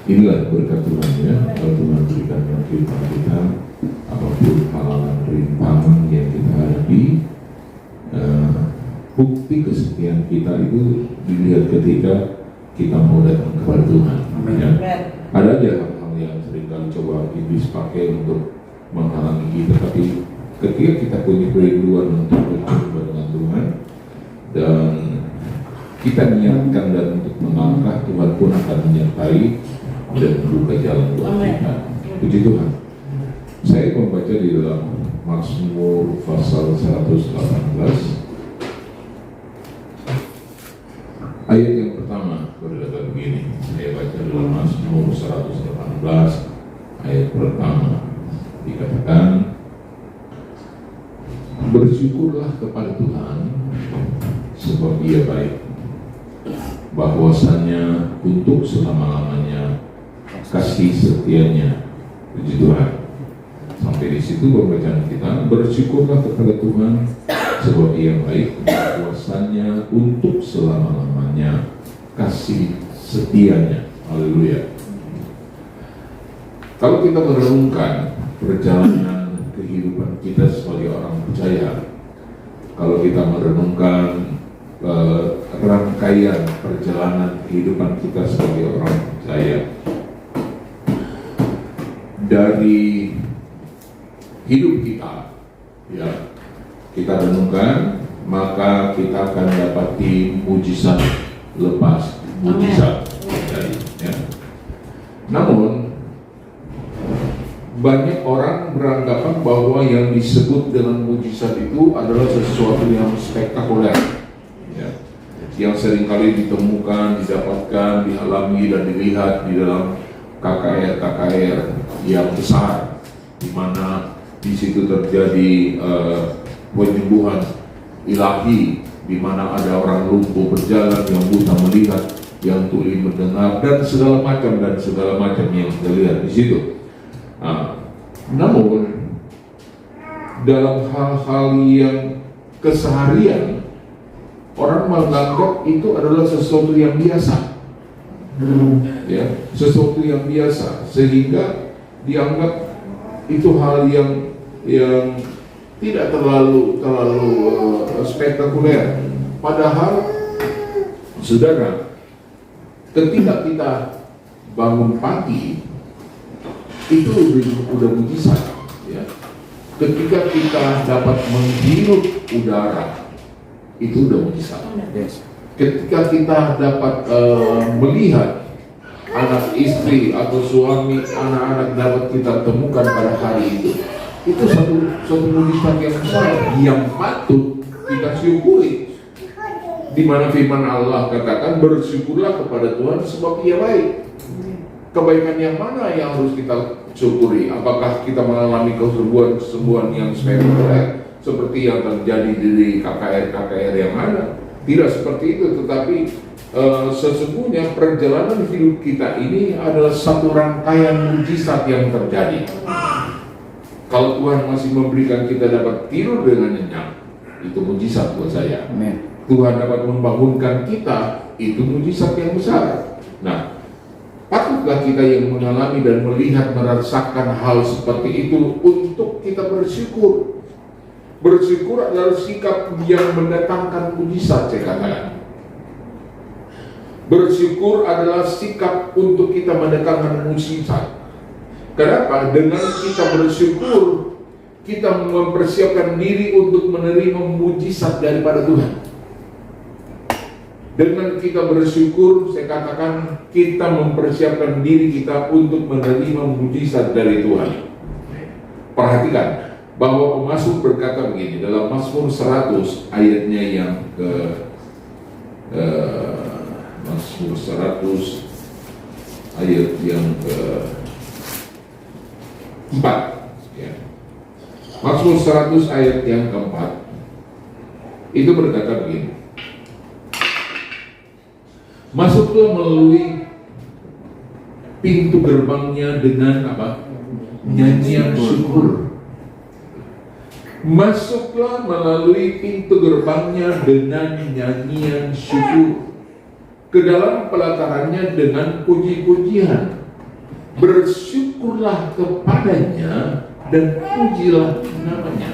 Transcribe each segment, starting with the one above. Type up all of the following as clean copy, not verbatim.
Inilah berkat Tuhan ya, kalau Tuhan berikan kehidupan kita, apapun halangan rintangan yang kita hadapi, bukti kesetiaan kita itu dilihat ketika kita mau datang kepada Tuhan. Ya. Ada aja hal-hal yang seringkali coba iblis pakai untuk menghalangi kita, tapi ketika kita punya kerinduan untuk berjumpa dengan Tuhan dan kita niatkan dan untuk melangkah, Tuhan pun akan menyertai dan membuka jalan buat kita. Puji Tuhan. Saya membaca di dalam Mazmur pasal 118 ayat yang pertama berkata begini. Saya baca dalam Mazmur 118 ayat pertama, dikatakan, bersyukurlah kepada Tuhan sebab Dia baik, bahwasannya untuk selama-lamanya kasih setianya. Puji Tuhan. Sampai di situ pembacaan kita. Bersyukurlah kepada Tuhan sebab Dia baik, bahwasannya untuk selama-lamanya kasih setianya. Haleluya. Kalau kita merenungkan perjalanan kehidupan kita sebagai orang percaya, kalau kita merenungkan rangkaian perjalanan kehidupan kita sebagai orang percaya, dari hidup kita, ya, kita renungkan, maka kita akan dapati mujizat lepas mujizat terjadi. Ya. Namun banyak orang beranggapan bahwa yang disebut dengan mujizat itu adalah sesuatu yang spektakuler, ya, yang seringkali ditemukan, didapatkan, dialami dan dilihat di dalam KKR yang besar, di mana di situ terjadi penyembuhan ilahi, di mana ada orang lumpuh berjalan, yang buta melihat, yang tuli mendengar, dan segala macam yang kita lihat di situ. Namun dalam hal-hal yang keseharian, orang menganggap itu adalah sesuatu yang biasa, ya, sesuatu yang biasa, sehingga dianggap itu hal yang tidak terlalu spektakuler. Padahal, saudara, ketika kita bangun pagi, itu udah mujizat, ya. Ketika kita dapat menghirup udara, itu udah mujizat. Ketika kita dapat melihat anak istri atau suami, anak-anak dapat kita temukan pada hari itu satu mujizat yang besar yang patut kita syukuri. Di mana firman Allah katakan, bersyukurlah kepada Tuhan sebab Dia baik. Kebaikan yang mana yang harus kita syukuri? Apakah kita mengalami kesembuhan yang spektakuler seperti yang terjadi di KKR yang ada? Tidak seperti itu, tetapi sesungguhnya perjalanan hidup kita ini adalah satu rangkaian mujizat yang terjadi. Kalau Tuhan masih memberikan kita dapat tidur dengan nyenyak, itu mujizat buat saya. Amen. Tuhan dapat membangunkan kita, itu mujizat yang besar. Nah, patutlah kita yang mengalami dan melihat, merasakan hal seperti itu untuk kita bersyukur. Bersyukur adalah sikap yang mendatangkan mujizat, saya katakan. Bersyukur adalah sikap untuk kita mendatangkan mujizat. Kenapa? Dengan kita bersyukur, kita mempersiapkan diri untuk menerima mujizat daripada Tuhan. Dengan kita bersyukur, saya katakan, kita mempersiapkan diri kita untuk menerima mujizat dari Tuhan. Perhatikan bahwa pemazmur berkata begini dalam Mazmur 100 ayatnya yang ke Mazmur 100 ayat yang ke 4, ya. Mazmur 100 ayat yang keempat itu berkata begini, masuklah melalui pintu gerbangnya dengan apa? Nyanyian syukur. Masuklah melalui pintu gerbangnya dengan nyanyian syukur, ke dalam pelatarannya dengan puji-pujian. bersyukurlah kepadanya dan pujilah namanya.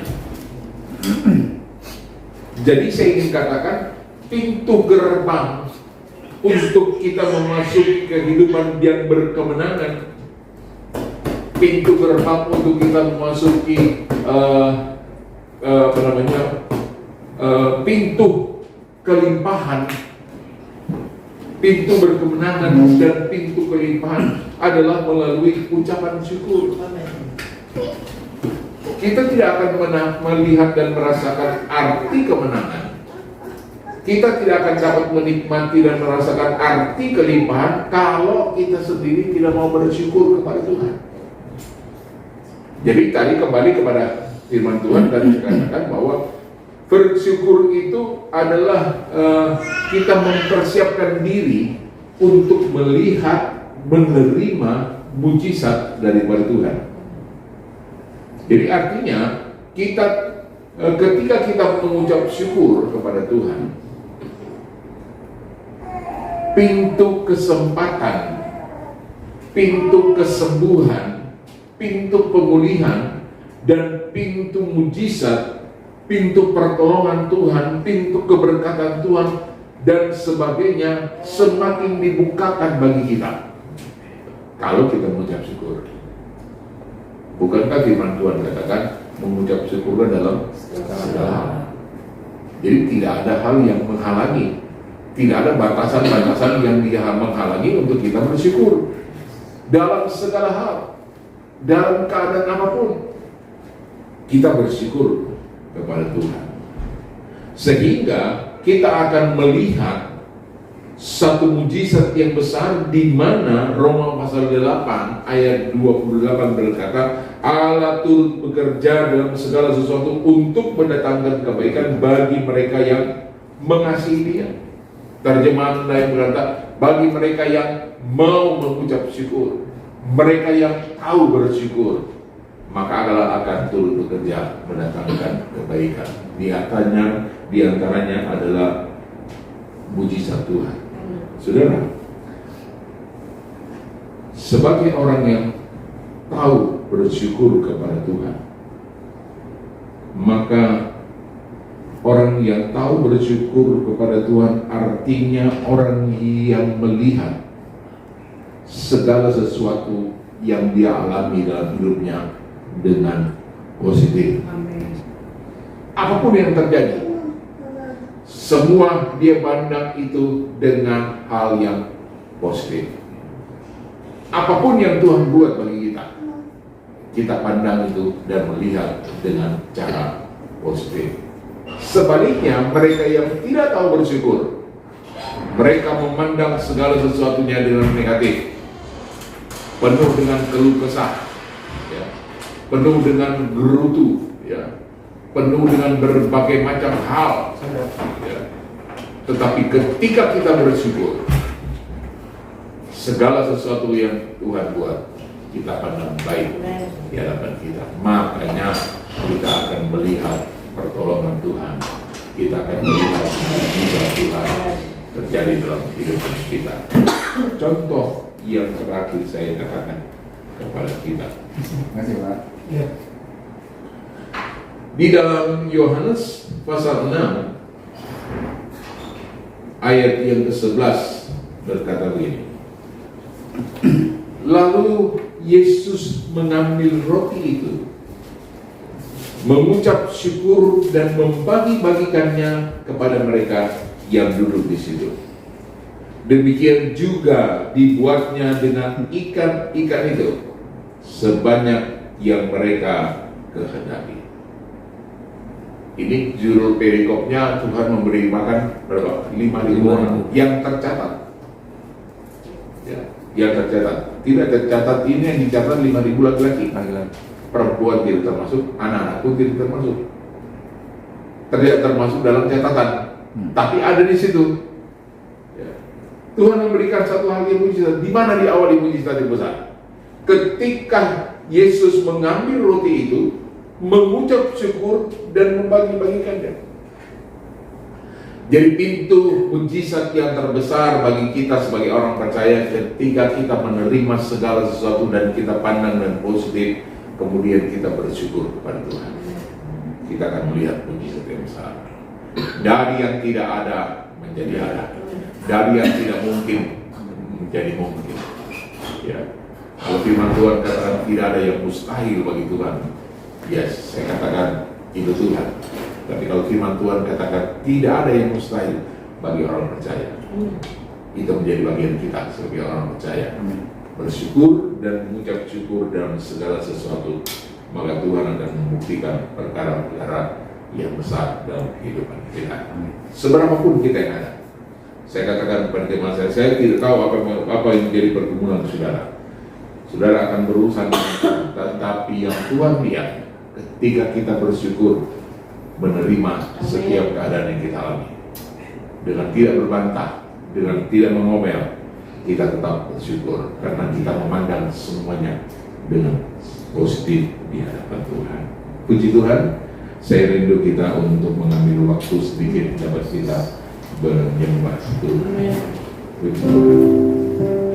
Jadi saya ingin katakan, pintu gerbang untuk kita memasuki kehidupan yang berkemenangan, pintu gerbang untuk kita memasuki pintu kelimpahan, pintu berkemenangan dan pintu kelimpahan adalah melalui ucapan syukur. Kita tidak akan melihat dan merasakan arti kemenangan, kita tidak akan dapat menikmati dan merasakan arti kelimpahan kalau kita sendiri tidak mau bersyukur kepada Tuhan. Jadi tadi kembali kepada firman Tuhan, tadi saya katakan bahwa bersyukur itu adalah kita mempersiapkan diri untuk melihat, menerima mujizat daripada Tuhan. Jadi artinya kita ketika kita mengucap syukur kepada Tuhan, pintu kesempatan, pintu kesembuhan, pintu pemulihan, dan pintu mujizat, pintu pertolongan Tuhan, pintu keberkatan Tuhan, dan sebagainya semakin dibukakan bagi kita kalau kita mengucap syukur. Bukankah firman Tuhan katakan mengucap syukur dalam segala hal? Jadi tidak ada hal yang menghalangi, tidak ada batasan-batasan yang dia menghalangi untuk kita bersyukur dalam segala hal, dalam keadaan apapun. Kita bersyukur kepada Tuhan, sehingga kita akan melihat satu mujizat yang besar, di mana Roma pasal 8 ayat 28 berkata, Allah turut bekerja dalam segala sesuatu untuk mendatangkan kebaikan bagi mereka yang mengasihi Dia. Terjemahan lain berkata, bagi mereka yang mau mengucap syukur, mereka yang tahu bersyukur, maka Allah akan turut bekerja mendatangkan kebaikan. Di antaranya adalah mujizat Tuhan. Saudara, sebagai orang yang tahu bersyukur kepada Tuhan, maka orang yang tahu bersyukur kepada Tuhan artinya orang yang melihat segala sesuatu yang dia alami dalam hidupnya dengan positif. Amin. Apapun yang terjadi, semua dia pandang itu dengan hal yang positif. Apapun yang Tuhan buat bagi kita, kita pandang itu dan melihat dengan cara positif. Sebaliknya, mereka yang tidak tahu bersyukur, mereka memandang segala sesuatunya dengan negatif, penuh dengan keluh kesah, ya, penuh dengan gerutu, ya, penuh dengan berbagai macam hal, ya. Tetapi ketika kita bersyukur, segala sesuatu yang Tuhan buat kita pandang baik di hadapan kita. Makanya kita akan melihat pertolongan Tuhan, kita akan melihat mujizat Tuhan terjadi dalam hidup kita. Contoh yang terakhir saya katakan kepada kita. Terima kasih, Pak. Ya. Di dalam Yohanes pasal 6 ayat yang ke-11 berkata begini. Lalu Yesus mengambil roti itu, mengucap syukur dan membagi-bagikannya kepada mereka yang duduk di situ. Demikian juga dibuatnya dengan ikan-ikan itu sebanyak yang mereka kehendaki. Ini judul perikopnya, Tuhan memberi makan berapa? 5.000 orang yang tercatat. Ya, yang tercatat. Tidak tercatat, ini yang dicatat 5.000 laki-laki. Perempuan tidak termasuk, anak-anak pun tidak termasuk. Tidak termasuk dalam catatan. Tapi ada di situ. Ya. Tuhan memberikan satu hal yang mujizat. Di mana diawali mujizat yang besar? Ketika Yesus mengambil roti itu, mengucap syukur dan membagi-bagikannya. Jadi pintu mujizat yang terbesar bagi kita sebagai orang percaya ketika kita menerima segala sesuatu dan kita pandang dan positif, kemudian kita bersyukur kepada Tuhan. Kita akan melihat mujizat yang besar. Dari yang tidak ada menjadi ada. Dari yang tidak mungkin menjadi mungkin. Ya. Kalau firman Tuhan katakan tidak ada yang mustahil bagi Tuhan. Yes, saya katakan itu Tuhan. Tapi kalau firman Tuhan katakan tidak ada yang mustahil bagi orang percaya, itu menjadi bagian kita sebagai orang percaya. Bersyukur dan mengucap syukur dalam segala sesuatu, maka Tuhan akan membuktikan perkara-perkara yang besar dalam kehidupan kita. Seberapapun kita yang ada, saya katakan kepada teman saya tidak tahu apa yang menjadi pergumulan saudara. Saudara akan berurusan dengan Tuhan, tetapi yang Tuhan lihat ketika kita bersyukur, menerima setiap keadaan yang kita alami dengan tidak berbantah, dengan tidak mengomel, kita tetap bersyukur karena kita memandang semuanya dengan positif di hadapan Tuhan. Puji Tuhan, saya rindu kita untuk mengambil waktu sedikit dapat kita menyembah Tuhan. Puji Tuhan.